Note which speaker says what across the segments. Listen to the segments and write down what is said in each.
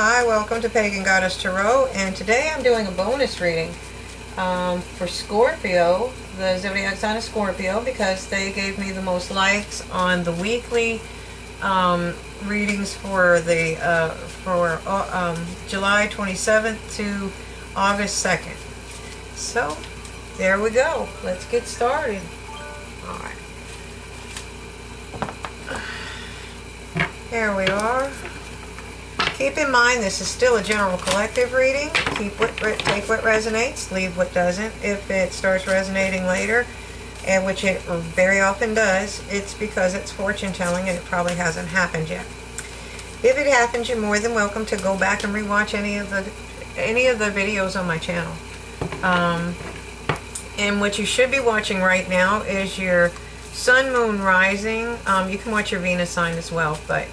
Speaker 1: Hi, welcome to Pagan Goddess Tarot, and today I'm doing a bonus reading for Scorpio, the zodiac sign of Scorpio, because they gave me the most likes on the weekly readings for the July 27th to August 2nd. So there we go. Let's get started. All right. Here we are. Keep in mind this is still a general collective reading. Take what resonates, leave what doesn't. If it starts resonating later, and which it very often does, it's because it's fortune telling and it probably hasn't happened yet. If it happens, you're more than welcome to go back and rewatch any of the videos on my channel. And what you should be watching right now is your Sun, Moon, Rising. You can watch your Venus sign as well, but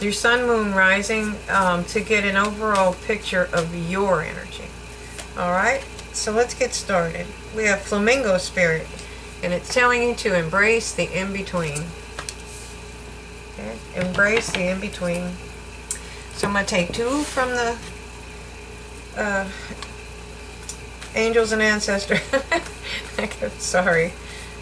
Speaker 1: your Sun, Moon, Rising to get an overall picture of your energy. Alright, so let's get started. We have Flamingo Spirit, and it's telling you to embrace the in-between. Okay, embrace the in-between. So I'm going to take two from the Angels and Ancestors. Sorry.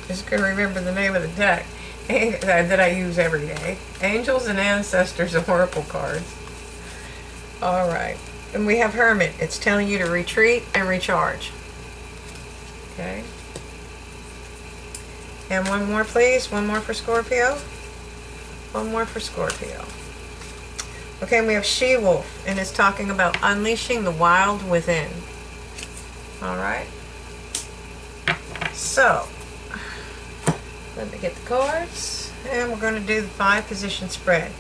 Speaker 1: Just going to remember the name of the deck that I use every day. Angels and Ancestors Oracle cards. Alright. And we have Hermit. It's telling you to retreat and recharge. Okay. And one more, please. One more for Scorpio. One more for Scorpio. Okay, and we have She-Wolf. And it's talking about unleashing the wild within. Alright. So, let me get the cards, and we're going to do the 5-position spread.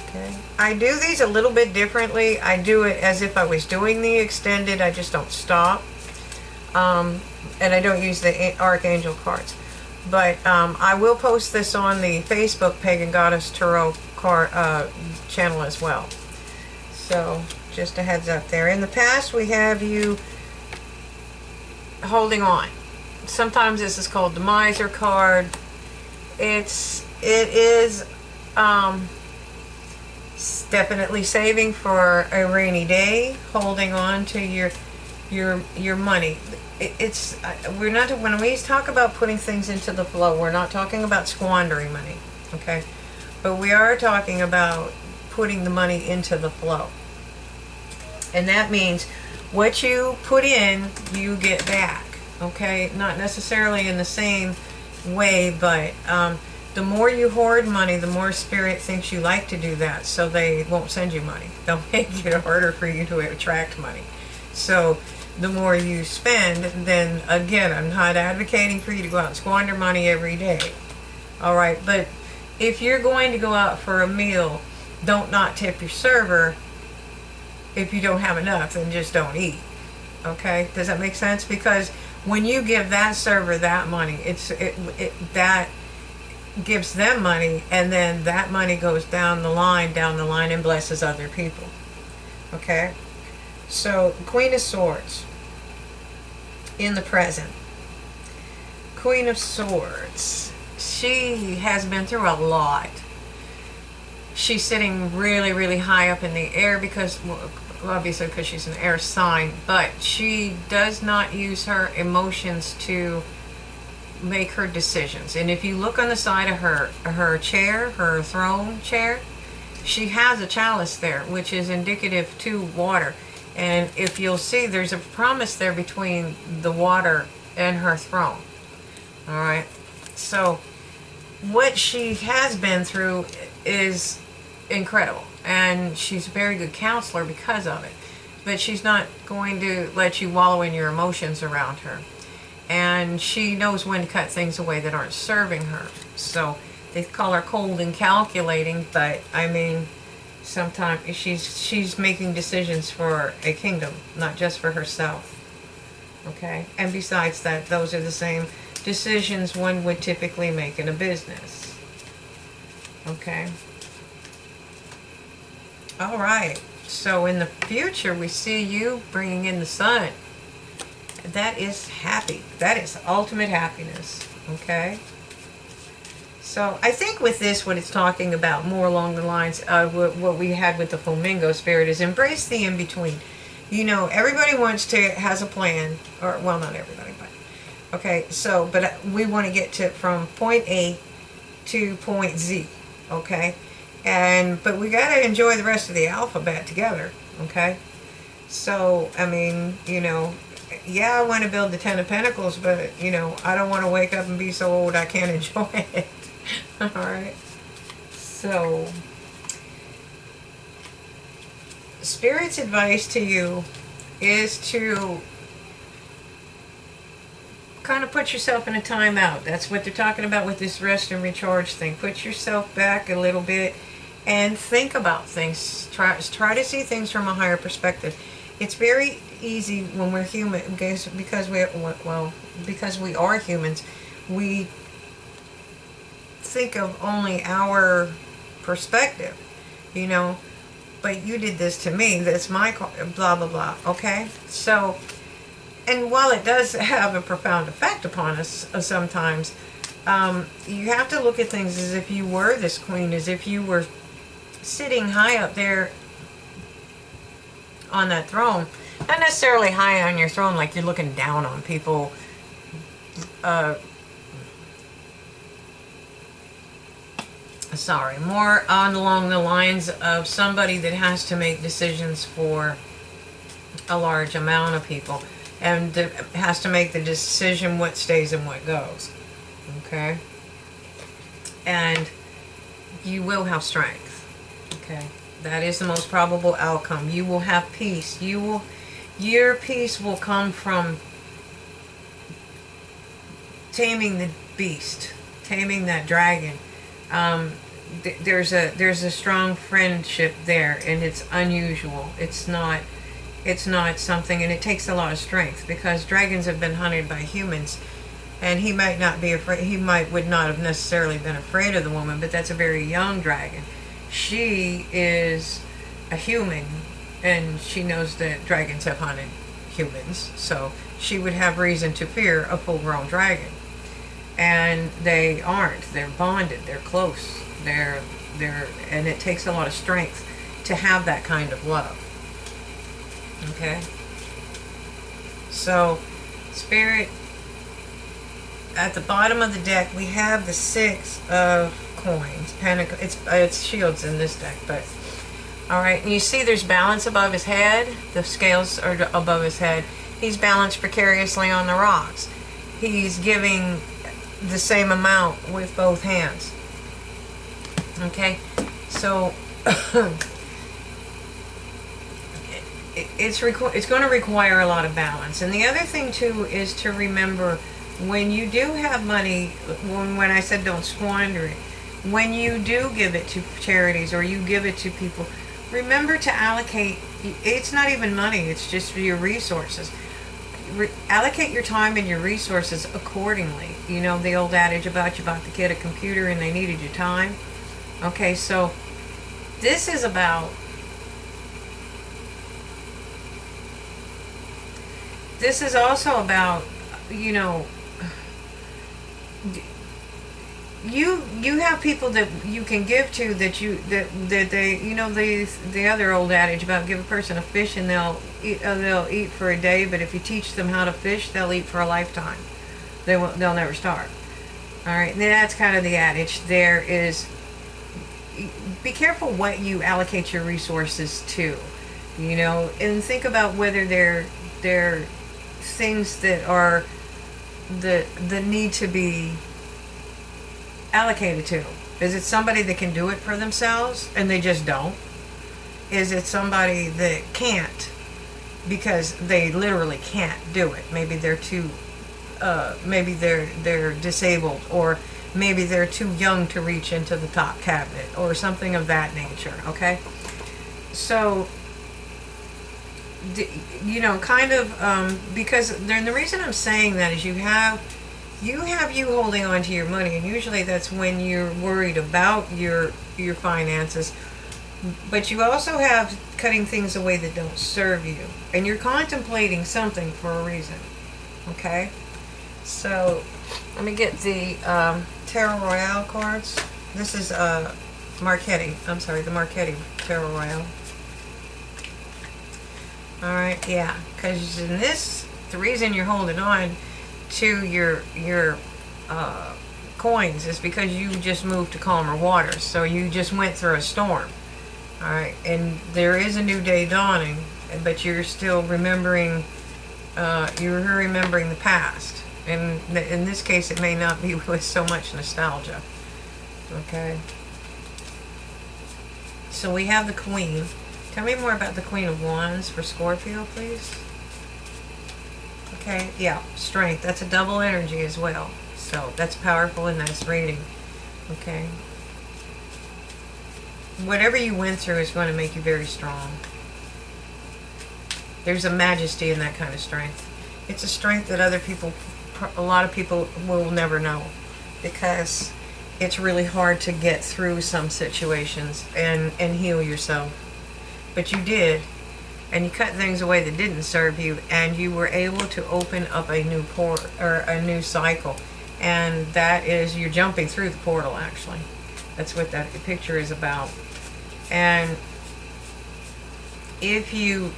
Speaker 1: Okay. I do these a little bit differently. I do it as if I was doing the extended. I just don't stop. And I don't use the Archangel cards. But I will post this on the Facebook Pagan Goddess Tarot channel as well. So, just a heads up there. In the past, we have you holding on. Sometimes this is called the Miser card. It is definitely saving for a rainy day, holding on to your money. We're not, when we talk about putting things into the flow, we're not talking about squandering money, okay? But we are talking about putting the money into the flow. And that means what you put in, you get back. Okay, not necessarily in the same way, but the more you hoard money, the more Spirit thinks you like to do that, so they won't send you money. They'll make it harder for you to attract money. So the more you spend, then again, I'm not advocating for you to go out and squander money every day. Alright, but if you're going to go out for a meal, don't not tip your server. If you don't have enough, then just don't eat. Okay, does that make sense? Because when you give that server that money, that gives them money, and then that money goes down the line, and blesses other people. Okay? So, Queen of Swords in the present. Queen of Swords. She has been through a lot. She's sitting really, really high up in the air because, well, obviously because she's an air sign, but she does not use her emotions to make her decisions. And if you look on the side of her chair, her throne chair, she has a chalice there, which is indicative to water. And if you'll see, there's a promise there between the water and her throne. Alright, so what she has been through is incredible. And she's a very good counselor because of it. But she's not going to let you wallow in your emotions around her. And she knows when to cut things away that aren't serving her. So they call her cold and calculating, but I mean, sometimes she's making decisions for a kingdom, not just for herself. Okay? And besides that, those are the same decisions one would typically make in a business. Okay? Alright, so in the future we see you bringing in the sun. That is happy. That is ultimate happiness. Okay? So I think with this, what it's talking about more along the lines of what we had with the flamingo spirit is embrace the in-between. You know, everybody has a plan, or, well, not everybody, but, okay, so, but we want to get to from point A to point Z, okay? But we got to enjoy the rest of the alphabet together, okay? So, I mean, you know, yeah, I want to build the Ten of Pentacles, but, you know, I don't want to wake up and be so old I can't enjoy it. Alright. So, Spirit's advice to you is to kind of put yourself in a timeout. That's what they're talking about with this rest and recharge thing. Put yourself back a little bit and think about things. Try to see things from a higher perspective. It's very easy when we're human, because we are humans. We think of only our perspective, you know. But you did this to me. That's my blah blah blah. Okay, so. And while it does have a profound effect upon us sometimes, you have to look at things as if you were this queen, as if you were sitting high up there on that throne. Not necessarily high on your throne like you're looking down on people. Sorry, more along the lines of somebody that has to make decisions for a large amount of people. And has to make the decision what stays and what goes. Okay? And you will have strength. Okay? That is the most probable outcome. You will have peace. Your peace will come from taming the beast. Taming that dragon. There's a strong friendship there, and it's unusual. It's not something, and it takes a lot of strength, because dragons have been hunted by humans, and he might not be afraid. Would not have necessarily been afraid of the woman, but that's a very young dragon. She is a human, and she knows that dragons have hunted humans, so she would have reason to fear a full-grown dragon. And they aren't. They're bonded. They're close. And it takes a lot of strength to have that kind of love. Okay, so Spirit, at the bottom of the deck we have the Six of Coins. It's shields in this deck, but all right. And you see, there's balance above his head. The scales are above his head. He's balanced precariously on the rocks. He's giving the same amount with both hands. Okay, so. It's going to require a lot of balance. And the other thing too is to remember, when you do have money, when I said don't squander it, when you do give it to charities or you give it to people, remember to allocate. It's not even money, it's just your resources. Allocate your time and your resources accordingly. You know the old adage about you bought the kid a computer and they needed your time. Okay, so this is about this is also about, you know, you have people that you can give to, that they, you know, the other old adage about give a person a fish and they'll eat for a day, but if you teach them how to fish, they'll eat for a lifetime. They'll never starve. All right, and that's kind of the adage. There is, be careful what you allocate your resources to, you know, and think about whether they're things that are that need to be allocated to. Is it somebody that can do it for themselves and they just don't? Is it somebody that can't because they literally can't do it? Maybe they're too maybe they're disabled, or maybe they're too young to reach into the top cabinet, or something of that nature. Okay, so you know, kind of because then the reason I'm saying that is you have you holding on to your money, and usually that's when you're worried about your finances, but you also have cutting things away that don't serve you, and you're contemplating something for a reason. Okay, so let me get the Tarot Royale cards. This is Marchetti. I'm sorry, the Marchetti Tarot Royale. Alright, yeah. Because in this, the reason you're holding on to your coins is because you just moved to calmer waters. So you just went through a storm. Alright, and there is a new day dawning, but you're still remembering, you're remembering the past. And in this case, it may not be with so much nostalgia. Okay. So we have the Queen. Tell me more about the Queen of Wands for Scorpio, please. Okay, yeah, strength. That's a double energy as well. So that's powerful in this reading. Okay. Whatever you went through is going to make you very strong. There's a majesty in that kind of strength. It's a strength that other people, a lot of people will never know, because it's really hard to get through some situations and heal yourself. But you did, and you cut things away that didn't serve you, and you were able to open up a new a new cycle. And that is, you're jumping through the portal, actually. That's what that picture is about. And if you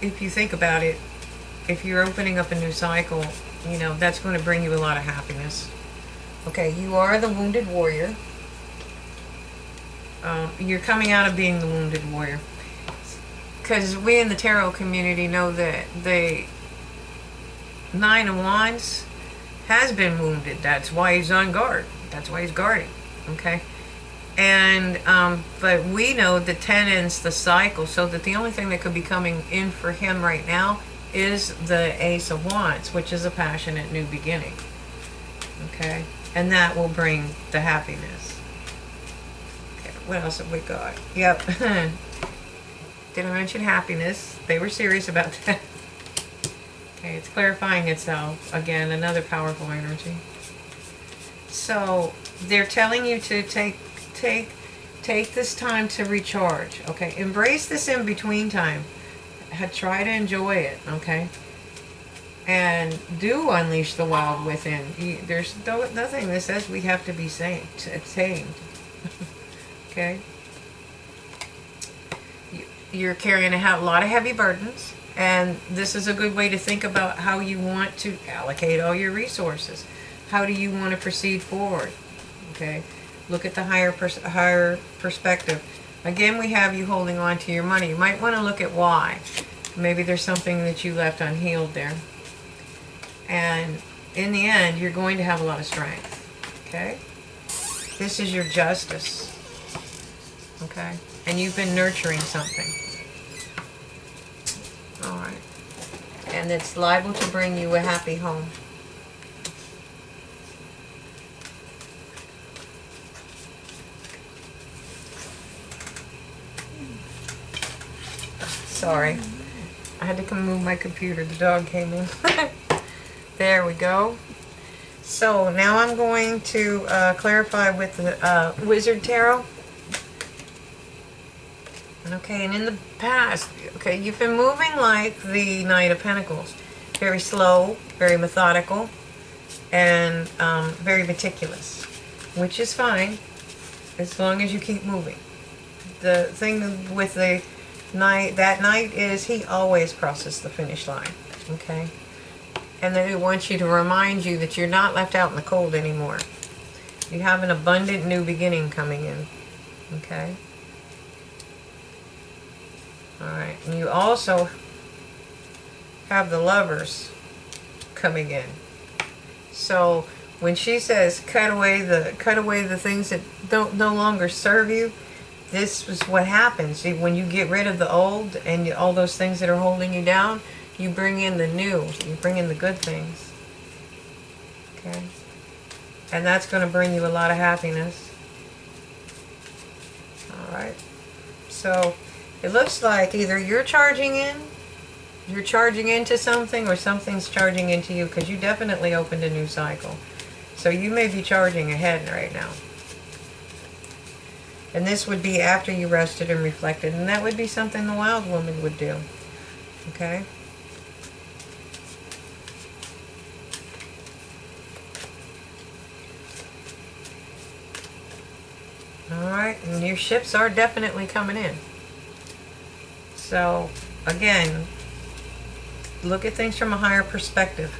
Speaker 1: think about it, if you're opening up a new cycle, you know, that's going to bring you a lot of happiness. Okay, you are the wounded warrior. You're coming out of being the wounded warrior. Because we in the tarot community know that the Nine of Wands has been wounded. That's why he's on guard. That's why he's guarding. Okay? And, but we know that 10 ends the cycle, so that the only thing that could be coming in for him right now is the Ace of Wands, which is a passionate new beginning. Okay? And that will bring the happiness. Okay, what else have we got? Yep. Did I mention happiness? They were serious about that. Okay, it's clarifying itself. Again, another powerful energy. So, they're telling you to take this time to recharge. Okay, embrace this in between time. Try to enjoy it. Okay, and do unleash the wild within. There's nothing that says we have to be tamed. Okay, you're carrying a lot of heavy burdens, and this is a good way to think about how you want to allocate all your resources. How do you want to proceed forward? Okay. Look at the higher perspective. Again, we have you holding on to your money. You might want to look at why. Maybe there's something that you left unhealed there. And in the end, you're going to have a lot of strength. Okay? This is your justice. Okay? And you've been nurturing something. Alright. And it's liable to bring you a happy home. Sorry. I had to come move my computer. The dog came in. There we go. So now I'm going to clarify with the Wizard Tarot. Okay, and in the past, okay, you've been moving like the Knight of Pentacles. Very slow, very methodical, and very meticulous. Which is fine, as long as you keep moving. The thing with the Knight, that Knight, is he always crosses the finish line. Okay? And then it wants you to remind you that you're not left out in the cold anymore. You have an abundant new beginning coming in. Okay? Alright, and you also have the Lovers coming in. So when she says cut away the things that no longer serve you, this is what happens. When you get rid of the old and all those things that are holding you down, you bring in the new. You bring in the good things. Okay? And that's going to bring you a lot of happiness. Alright. So it looks like either you're charging into something, or something's charging into you, because you definitely opened a new cycle. So you may be charging ahead right now. And this would be after you rested and reflected, and that would be something the wild woman would do. Okay? Alright, and your ships are definitely coming in. So, again, look at things from a higher perspective.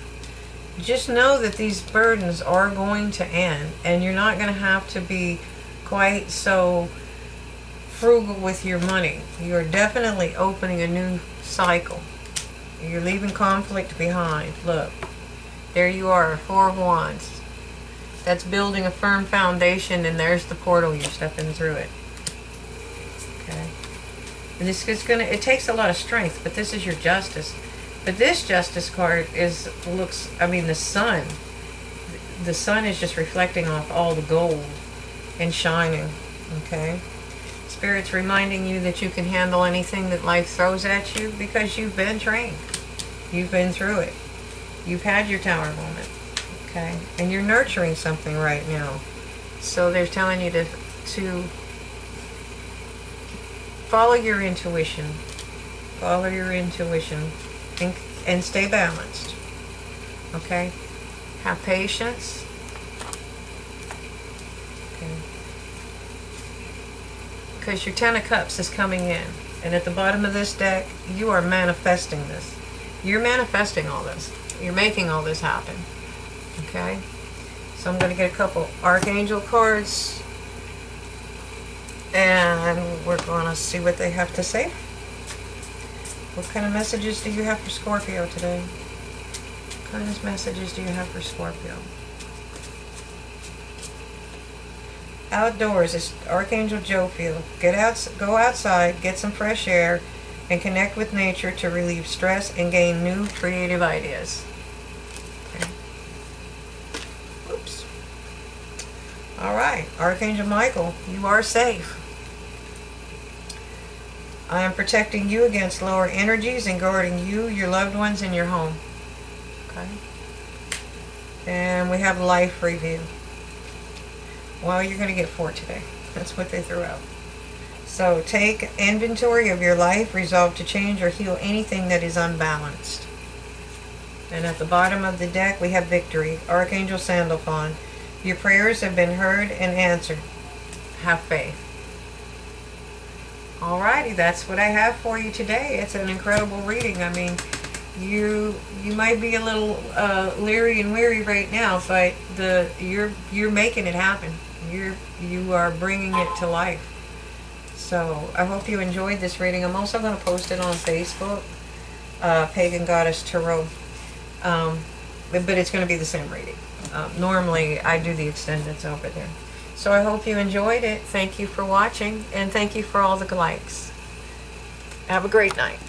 Speaker 1: Just know that these burdens are going to end, and you're not going to have to be quite so frugal with your money. You're definitely opening a new cycle. You're leaving conflict behind. Look, there you are, Four of Wands. That's building a firm foundation, and there's the portal you're stepping through it. Okay. And this is gonna, it takes a lot of strength, but this is your justice. But this justice card is, looks, I mean, the sun. The sun is just reflecting off all the gold and shining. Okay. Spirit's reminding you that you can handle anything that life throws at you because you've been trained. You've been through it. You've had your tower moment. Okay. And you're nurturing something right now. So they're telling you to follow your intuition. Follow your intuition. And stay balanced. Okay? Have patience. Okay. Because your Ten of Cups is coming in. And at the bottom of this deck, you are manifesting this. You're manifesting all this. You're making all this happen. Okay? So I'm going to get a couple Archangel cards. And we're going to see what they have to say. What kind of messages do you have for Scorpio today? What kind of messages do you have for Scorpio? Outdoors is Archangel Jophiel. Go outside, get some fresh air, and connect with nature to relieve stress and gain new creative ideas. Okay. Oops. All right, Archangel Michael, you are safe. I am protecting you against lower energies and guarding you, your loved ones, and your home. Okay. And we have life review. Well, you're going to get 4 today. That's what they threw out. So take inventory of your life, resolve to change or heal anything that is unbalanced. And at the bottom of the deck, we have victory. Archangel Sandalphon. Your prayers have been heard and answered. Have faith. Alrighty, that's what I have for you today. It's an incredible reading. I mean, you might be a little leery and weary right now, but you're making it happen. You are bringing it to life. So I hope you enjoyed this reading. I'm also going to post it on Facebook, Pagan Goddess Tarot, but it's going to be the same reading. Normally I do the extendeds over there. So I hope you enjoyed it. Thank you for watching, and thank you for all the likes. Have a great night.